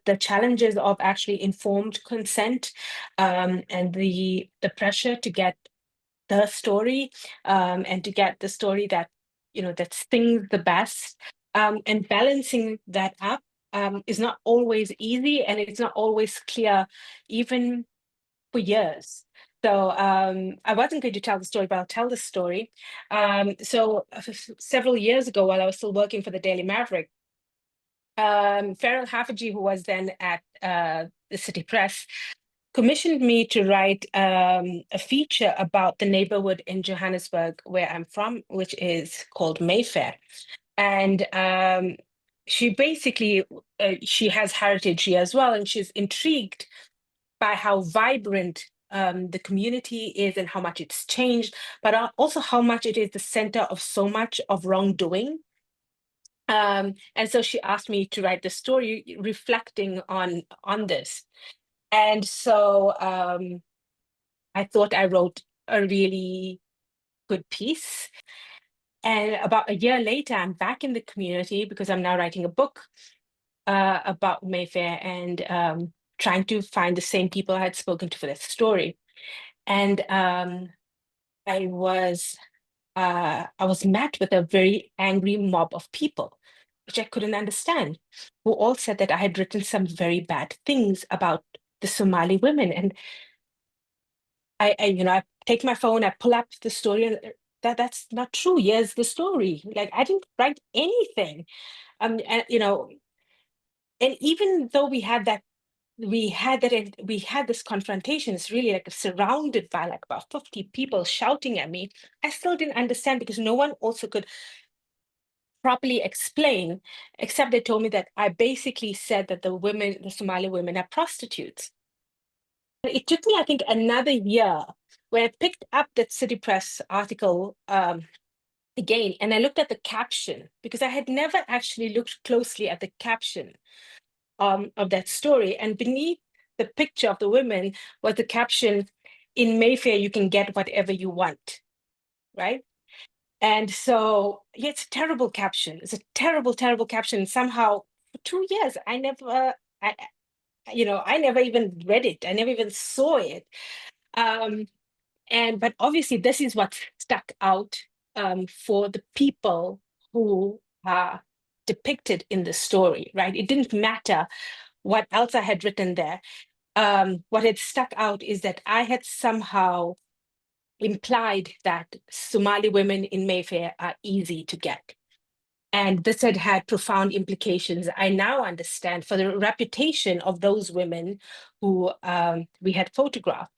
the challenges of actually informed consent, and the pressure to get the story, and to get the story that, that stings the best, and balancing that up is not always easy, and it's not always clear, even for years. So I wasn't going to tell the story, but I'll tell the story. Several years ago, while I was still working for the Daily Maverick, Farrell Haffajee, who was then at the City Press, commissioned me to write a feature about the neighborhood in Johannesburg where I'm from, which is called Mayfair. And she basically, she has heritage here as well, and she's intrigued by how vibrant the community is and how much it's changed, but also how much it is the center of so much of wrongdoing. And so she asked me to write the story reflecting on this. And so I thought I wrote a really good piece. And about a year later, I'm back in the community because I'm now writing a book about Mayfair, and trying to find the same people I had spoken to for that story. And I was met with a very angry mob of people, which I couldn't understand, who all said that I had written some very bad things about the Somali women. And I take my phone, I pull up the story, and that's not true. Here's the story. Like, I didn't write anything. And and even though we had this confrontation, it's really like surrounded by like about 50 people shouting at me, I still didn't understand, because no one also could properly explain, except they told me that I basically said that the Somali women are prostitutes. It took me, I think, another year where I picked up that City Press article again, and I looked at the caption, because I had never actually looked closely at the caption of that story. And beneath the picture of the women was the caption, "In Mayfair, you can get whatever you want," right? And so, yeah, it's a terrible caption. It's a terrible, terrible caption. Somehow, for 2 years, I never even read it. I never even saw it. But obviously, this is what stuck out for the people who are depicted in the story, right? It didn't matter what else I had written there. What had stuck out is that I had somehow implied that Somali women in Mayfair are easy to get. And this had had profound implications, I now understand, for the reputation of those women who we had photographed.